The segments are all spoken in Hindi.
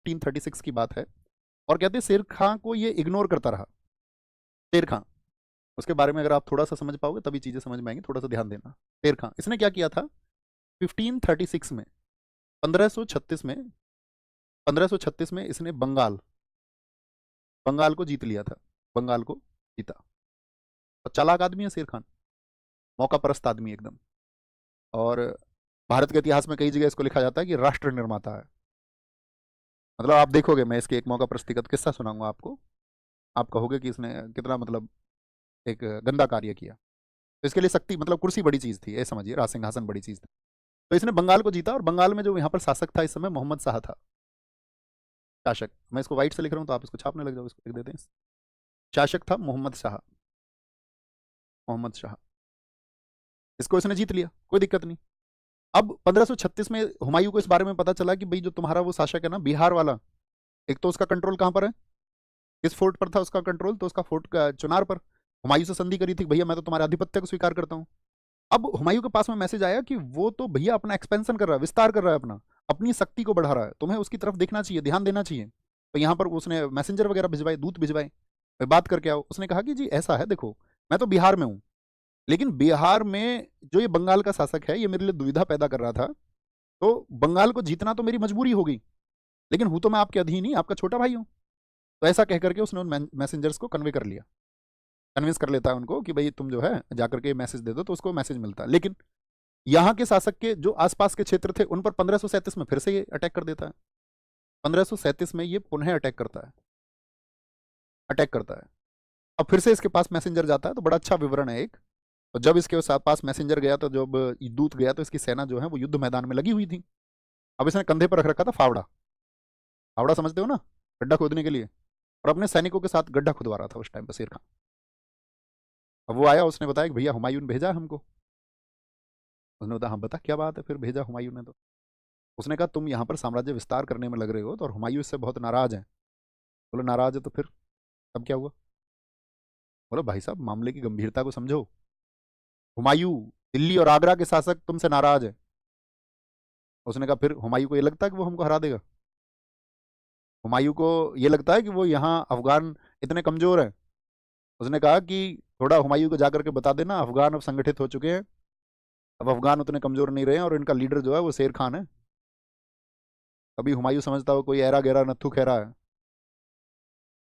1536 की बात है। और कहते हैं शेर खां को ये इग्नोर करता रहा। शेर खां, उसके बारे में अगर आप थोड़ा सा समझ पाओगे तभी चीजें समझ में आएंगी, थोड़ा सा ध्यान देना। शेर खां इसने क्या किया था 1536 में, 1536 में, 1536 में इसने बंगाल, बंगाल को जीत लिया था। बंगाल को जीता। और चालाक आदमी है शेर खान, मौका परस्त आदमी एकदम। और भारत के इतिहास में कई जगह इसको लिखा जाता है कि राष्ट्र निर्माता है। मतलब आप देखोगे, मैं इसके एक मौका परस्तिगत किस्सा सुनाऊंगा आपको, आप कहोगे कि इसने कितना मतलब एक गंदा कार्य किया। तो इसके लिए शक्ति मतलब कुर्सी बड़ी चीज थी, ये समझिए, राज सिंहासन बड़ी चीज थी। तो इसने बंगाल को जीता, और बंगाल में जो यहाँ पर शासक था इस समय मोहम्मद शाह था, शासक। मैं इसको व्हाइट से लिख रहा हूँ तो आप इसको छापने लग जाओ, इसको लिख देते हैं। शासक था मोहम्मद शाह, मोहम्मद शाह। इसको इसने जीत लिया, कोई दिक्कत नहीं। अब 1536 में हुमायूं को इस बारे में पता चला कि भाई जो तुम्हारा वो शासक है ना बिहार वाला, एक तो उसका कंट्रोल कहाँ पर है, किस फोर्ट पर था उसका कंट्रोल, तो उसका फोर्ट का चुनार पर। हुमायूं से संधि करी थी, भैया मैं तो तुम्हारे आधिपत्य को स्वीकार करता हूँ। अब हुमायूं के पास में मैसेज आया कि वो तो भैया अपना एक्सपेंशन कर रहा है, विस्तार कर रहा है, अपना अपनी शक्ति को बढ़ा रहा है, तुम्हें उसकी तरफ देखना चाहिए, ध्यान देना चाहिए। तो यहाँ पर उसने मैसेंजर वगैरह भिजवाए, दूत भिजवाए, भाई बात करके आओ। उसने कहा कि जी ऐसा है, देखो मैं तो बिहार में हूँ, लेकिन बिहार में जो ये बंगाल का शासक है ये मेरे लिए दुविधा पैदा कर रहा था, तो बंगाल को जीतना तो मेरी मजबूरी होगी, लेकिन हूं तो मैं आपके अधीन ही, आपका छोटा भाई हूँ। तो ऐसा कह करके उसने उन मैसेंजर्स को कन्वे कर लिया, कन्विंस कर लेता है उनको कि भाई तुम जो है जाकर के मैसेज दे दो, तो उसको मैसेज मिलता है। लेकिन यहाँ के शासक के जो आसपास के क्षेत्र थे उन पर 1537 में फिर से ये अटैक कर देता है। 1537 में ये पुनः अटैक करता है, अटैक करता है। अब फिर से इसके पास मैसेंजर जाता है, तो बड़ा अच्छा विवरण है एक। तो जब इसके पास मैसेंजर गया, तो जब दूत गया, तो इसकी सेना जो है वो युद्ध मैदान में लगी हुई थी। अब इसने कंधे पर रख रखा था फावड़ा, फावड़ा समझते हो ना, गड्ढा खोदने के लिए। और अपने सैनिकों के साथ गड्ढा खुदवा रहा था उस टाइम पर शेर खान। अब वो आया, उसने बताया कि भैया हुमायूं ने भेजा हमको। उसने बताया हाँ बता क्या बात है, फिर भेजा हुमायूं ने। तो उसने कहा तुम यहाँ पर साम्राज्य विस्तार करने में लग रहे हो, तो और हुमायूं इससे बहुत नाराज है। बोले नाराज है तो फिर तब क्या हुआ। बोलो भाई साहब मामले की गंभीरता को समझो, हुमायूं दिल्ली और आगरा के शासक तुमसे नाराज है। उसने कहा फिर हुमायूं को ये लगता है कि वो हमको हरा देगा, हुमायूं को ये लगता है कि वो यहाँ अफगान इतने कमजोर हैं। उसने कहा कि थोड़ा हुमायूं को जाकर के बता देना अफगान अब संगठित हो चुके हैं, अब अफगान उतने कमजोर नहीं रहे हैं, और इनका लीडर जो है वो शेर खान है। अभी हुमायूं समझता हो कोई ऐरा गैरा नत्थु खैरा है।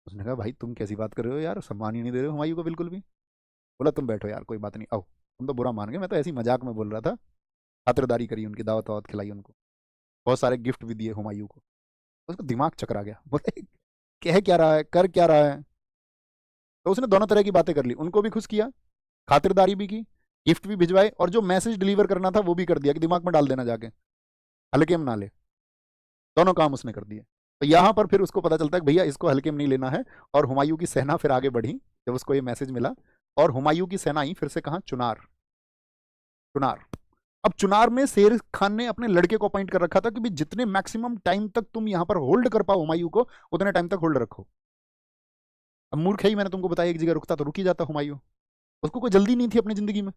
उसने कहा भाई तुम कैसी बात कर रहे हो यार, सम्मान ही नहीं दे रहे हो हुमायूं को बिल्कुल भी। बोला तुम बैठो यार, कोई बात नहीं, आओ। तुम तो बुरा मान गए, मैं तो ऐसी मजाक में बोल रहा था। खातिरदारी करी, उनकी दावत वावत खिलाई उनको, बहुत सारे गिफ्ट भी दिए हुमायूं को। उसका दिमाग चकरा गया, बोले कह क्या रहा है, कर क्या रहा है। तो उसने दोनों तरह की बातें कर ली, उनको भी खुश किया, खातिरदारी भी की, गिफ्ट भी भिजवाए, और जो मैसेज डिलीवर करना था वो भी कर दिया कि दिमाग में डाल देना जाके, हल्के में ना ले। दोनों काम उसने कर दिए। तो यहाँ पर फिर उसको पता चलता है कि भैया इसको हल्के में नहीं लेना है। और हुमायूं की सेना फिर आगे बढ़ी जब उसको ये मैसेज मिला। और हुमायूं की सेना ही फिर से कहाँ, चुनार, चुनार। अब चुनार में शेर खान ने अपने लड़के को अपॉइंट कर रखा था कि भाई जितने मैक्सिमम टाइम तक तुम यहाँ पर होल्ड कर पाओ हुमायूं को, उतने टाइम तक होल्ड रखो। अब मूर्ख ही, मैंने तुमको बताया एक जगह रुकता तो रुक ही जाता हुमायूं, उसको कोई जल्दी नहीं थी अपनी जिंदगी में।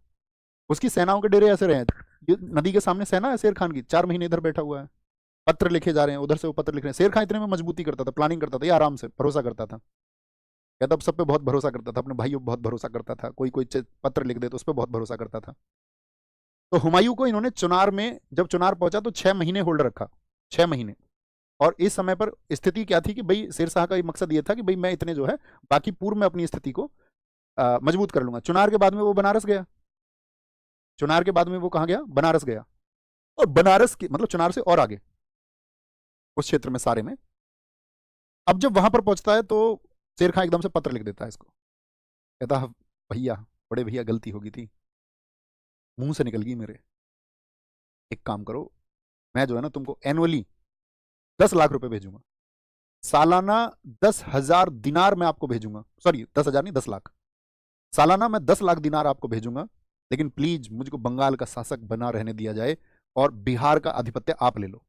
उसकी सेनाओं के डेरे ऐसे रहे हैं, ये नदी के सामने सेना है शेर खान की, 4 महीने इधर बैठा हुआ है, पत्र लिखे जा रहे हैं, उधर से वो पत्र लिख रहे हैं। शेर खान इतने में मजबूती करता था, प्लानिंग करता था, ये आराम से भरोसा करता था। कहता अब सब पे बहुत भरोसा करता था, अपने भाइयों पे बहुत भरोसा करता था, कोई कोई पत्र लिख दे तो उस पर बहुत भरोसा करता था। तो हुमायूं को इन्होंने चुनार में, जब चुनार पहुंचा तो 6 महीने होल्ड रखा, 6 महीने। और इस समय पर स्थिति क्या थी कि भाई शेर शाह का मकसद ये था कि भाई मैं इतने जो है बाकी पूर्व में अपनी स्थिति को मजबूत कर लूंगा। चुनार के बाद में वो बनारस गया, चुनार के बाद में वो कहाँ गया, बनारस गया। और बनारस के मतलब चुनार से और आगे उस क्षेत्र में सारे में। अब जब वहां पर पहुंचता है तो शेर खां एकदम से पत्र लिख देता है इसको, कहता है भैया, बड़े भैया गलती हो गई थी, मुंह से निकल गई मेरे। एक काम करो, मैं जो है ना तुमको एनुअली 10 लाख रुपए भेजूंगा, सालाना 10,000 दिनार मैं आपको भेजूंगा, सॉरी 10,000 नहीं 10 लाख, सालाना मैं 10 लाख दिनार आपको भेजूंगा। लेकिन प्लीज मुझको बंगाल का शासक बना रहने दिया जाए, और बिहार का आधिपत्य आप ले लो।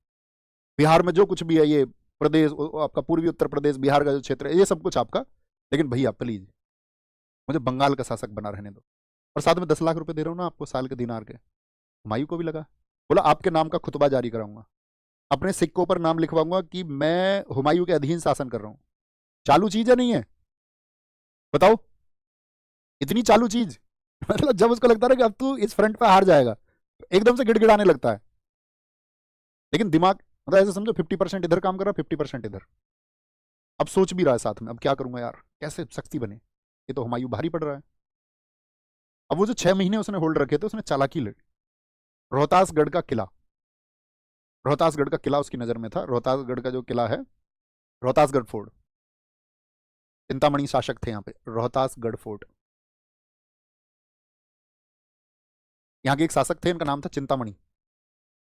बिहार में जो कुछ भी है ये प्रदेश, आपका पूर्वी उत्तर प्रदेश, बिहार का जो क्षेत्र है ये सब कुछ आपका, लेकिन भैया प्लीज मुझे बंगाल का शासक बना रहने दो। और साथ में 10 लाख रुपए दे रहा हूँ ना आपको साल के दिनार के। हुमायूं को भी लगा, बोला आपके नाम का खुतबा जारी कराऊंगा, अपने सिक्कों पर नाम लिखवाऊंगा कि मैं हुमायूं के अधीन शासन कर रहा हूं। चालू चीज है नहीं है? बताओ, इतनी चालू चीज मतलब जब उसको लगता है कि अब तू इस फ्रंट पे हार जाएगा तो एकदम से गिड़गिड़ाने लगता है। लेकिन दिमाग मतलब ऐसे समझो 50% इधर काम कर रहा है, 50% इधर। अब सोच भी रहा है साथ में, अब क्या करूंगा यार, कैसे शक्ति बने, ये तो हुमायूं भारी पड़ रहा है। अब वो जो 6 महीने उसने होल्ड रखे थे, उसने चालाकी लड़ी। रोहतासगढ़ का किला, रोहतासगढ़ का किला उसकी नजर में था। रोहतासगढ़ का जो किला है, रोहतासगढ़ फोर्ट, चिंतामणि शासक थे यहाँ पे, रोहतासगढ़ फोर्ट। यहाँ के एक शासक थे, इनका नाम था चिंतामणि।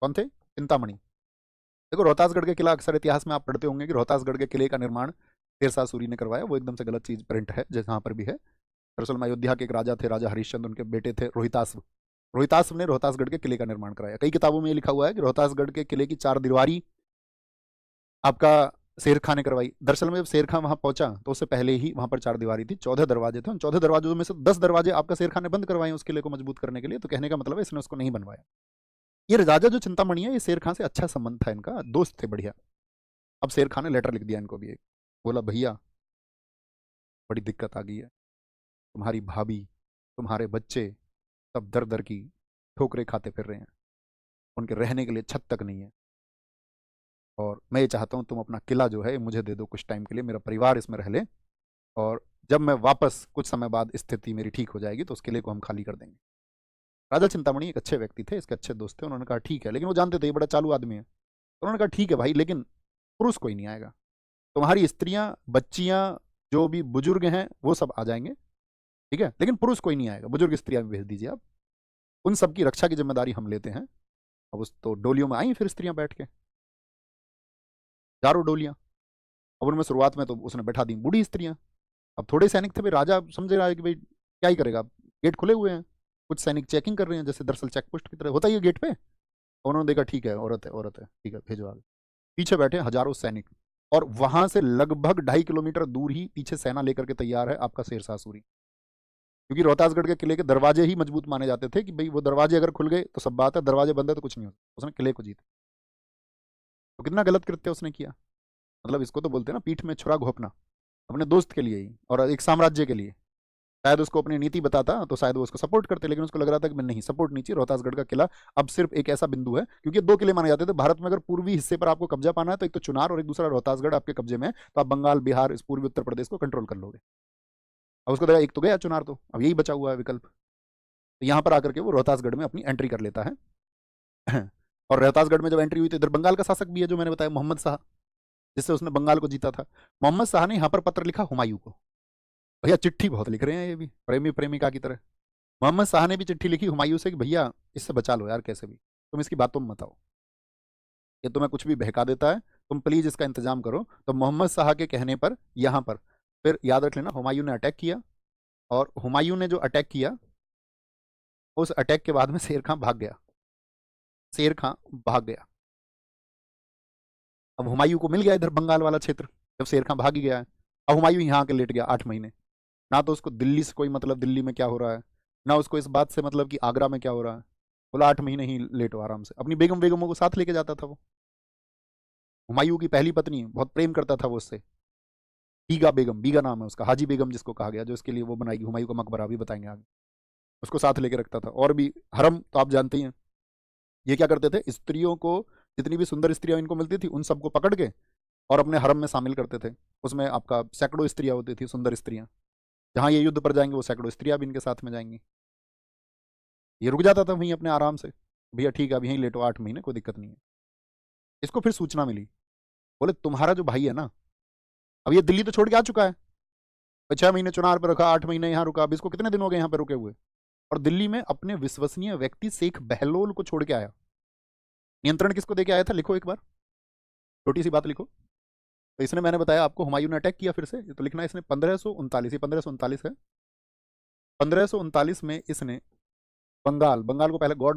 कौन थे? चिंतामणि। देखो रोहतासगढ़ के किला, अक्सर इतिहास में आप पढ़ते होंगे कि रोहतासगढ़ के किले का निर्माण शेरशाह सूरी ने करवाया। वो एकदम से गलत चीज प्रिंट है, जैसे यहाँ पर भी है। दरअसल में अयोध्या के एक राजा थे, राजा हरिश्चंद्र, उनके बेटे थे रोहिताश्व। रोहिताश्व ने रोहतासगढ़ के किले का निर्माण कराया। कई किताबों में ये लिखा हुआ है कि रोहतासगढ़ के किले की 4 दीवारी आपका शेर खां ने करवाई। दरअसल में जब शेर खां वहां पहुंचा तो उससे पहले ही वहां पर 4 दीवारी थी, 14 दरवाजे थे। उन 14 दरवाजों में से 10 दरवाजे आपका शेर खां ने बंद करवाए उस किले को मजबूत करने के लिए। तो कहने का मतलब है इसने उसको नहीं बनवाया। ये राजा जो चिंतामणि है, ये शेर खां से अच्छा संबंध था, इनका दोस्त थे बढ़िया। अब शेर खां ने लेटर लिख दिया इनको भी एक, बोला भैया बड़ी दिक्कत आ गई है, तुम्हारी भाभी, तुम्हारे बच्चे सब दर दर की ठोकरें खाते फिर रहे हैं, उनके रहने के लिए छत तक नहीं है। और मैं ये चाहता हूँ तुम अपना किला जो है मुझे दे दो कुछ टाइम के लिए, मेरा परिवार इसमें रह ले, और जब मैं वापस कुछ समय बाद स्थिति मेरी ठीक हो जाएगी तो उस किले को हम खाली कर देंगे। राजा चिंतामणि एक अच्छे व्यक्ति थे, इसके अच्छे दोस्त थे। उन्होंने कहा ठीक है, लेकिन वो जानते थे ये बड़ा चालू आदमी है। तो उन्होंने कहा ठीक है भाई, लेकिन पुरुष कोई नहीं आएगा, तुम्हारी स्त्रियां, बच्चियां, जो भी बुजुर्ग हैं वो सब आ जाएंगे, ठीक है, लेकिन पुरुष कोई नहीं आएगा, बुजुर्ग स्त्रियां भी भेज दीजिए आप, उन सबकी रक्षा की जिम्मेदारी हम लेते हैं। अब उस तो डोलियों में आई फिर स्त्रियां बैठ के, 4 डोलियां। अब उनमें शुरुआत में तो उसने बैठा दी बूढ़ी स्त्रियां। अब थोड़े सैनिक थे भाई, राजा समझ रहा है कि भाई क्या ही करेगा, गेट खुले हुए हैं, कुछ सैनिक चेकिंग कर रहे हैं, जैसे दरअसल चेक पोस्ट की तरह होता ही है गेट पे। और उन्होंने देखा ठीक है, औरत है, औरत है, ठीक है भेजो आगे। पीछे बैठे हजारों सैनिक, और वहां से लगभग 2.5 किलोमीटर दूर ही पीछे सेना लेकर के तैयार है आपका शेरशाह सूरी। क्योंकि रोहतासगढ़ के किले के दरवाजे ही मजबूत माने जाते थे कि भाई वो दरवाजे अगर खुल गए तो सब बात है, दरवाजे बंद है तो कुछ नहीं होता। उसने किले को जीता। तो कितना गलत कृत्य उसने किया, मतलब इसको तो बोलते हैं ना पीठ में छुरा घोंपना, अपने दोस्त के लिए ही और एक साम्राज्य के लिए। शायद उसको अपनी नीति बताता तो शायद वो उसको सपोर्ट करते, लेकिन उसको लग रहा था कि मैं नहीं, सपोर्ट नहीं चाहिए। रोहतासगढ़ का किला अब सिर्फ एक ऐसा बिंदु है, क्योंकि 2 किले माने जाते थे भारत में, अगर पूर्वी हिस्से पर आपको कब्जा पाना है तो एक तो चुनार और एक दूसरा रोहतासगढ़ आपके कब्जे में है, तो आप बंगाल, बिहार, इस पूर्वी उत्तर प्रदेश को कंट्रोल कर लोगे। अब उसको लगा एक तो गया चुनार, तो अब यही बचा हुआ है विकल्प। तो यहाँ पर आकर के वो रोहतासगढ़ में अपनी एंट्री कर लेता है। और रोहतासगढ़ में जब एंट्री हुई तो इधर बंगाल का शासक भी है जो मैंने बताया, मोहम्मद शाह, जिससे उसने बंगाल को जीता था। मोहम्मद शाह ने यहाँ पर पत्र लिखा हुमायूं को। भैया चिट्ठी बहुत लिख रहे हैं ये भी, प्रेमी प्रेमिका की तरह। मोहम्मद शाह ने भी चिट्ठी लिखी हुमायूं से कि भैया इससे बचा लो यार, कैसे भी तुम इसकी बातों में मत आओ, ये तुम्हें कुछ भी बहका देता है, तुम प्लीज इसका इंतजाम करो। तो मोहम्मद शाह के कहने पर यहाँ पर फिर याद रख लेना, हुमायूं ने अटैक किया। और हुमायूं ने जो अटैक किया, उस अटैक के बाद में शेर खां भाग गया, शेर खां भाग गया। अब हुमायूं को मिल गया इधर बंगाल वाला क्षेत्र, जब शेर खां भाग ही गया है। अब हुमायूं यहाँ आके लेट गया 8 महीने। ना तो उसको दिल्ली से कोई मतलब, दिल्ली में क्या हो रहा है, ना उसको इस बात से मतलब कि आगरा में क्या हो रहा है। बोला 8 महीने ही लेटो आराम से। अपनी बेगम बेगमों को साथ लेके जाता था वो। हुमायूं की पहली पत्नी, बहुत प्रेम करता था वो उससे, बीगा बेगम, बीगा नाम है उसका, हाजी बेगम जिसको कहा गया, जो इसके लिए वो बनाएगी हुमायूं का मकबरा, भी बताएंगे आगे। उसको साथ लेके रखता था। और भी हरम तो आप जानते ही हैं, ये क्या करते थे, स्त्रियों को, जितनी भी सुंदर स्त्रियां इनको मिलती थी उन सबको पकड़ के और अपने हरम में शामिल करते थे। उसमें आपका सैकड़ों स्त्रियां होती थी, सुंदर स्त्रियां। जहां ये युद्ध पर जाएंगे वो सैकड़ों स्त्रियां भी इनके साथ में जाएंगी। ये रुक जाता था वहीं अपने आराम से, भैया ठीक है अब यहीं लेटो 8 महीने, कोई दिक्कत नहीं है। इसको फिर सूचना मिली, बोले तुम्हारा जो भाई है ना, अब ये दिल्ली तो छोड़ के आ चुका है, 6 महीने चुनार पर रखा, 8 महीने यहाँ रुका, अब इसको कितने दिन हो गए यहाँ पे रुके हुए, और दिल्ली में अपने विश्वसनीय व्यक्ति शेख बहलोल को छोड़ के आया। नियंत्रण किसको देके आया था, लिखो एक बार, छोटी सी बात लिखो। तो इसने, मैंने बताया आपको, हुमायूं ने अटैक किया फिर से, तो लिखना इसने 1539, ये 1539 है। 1539 में इसने बंगाल, बंगाल को पहले गॉड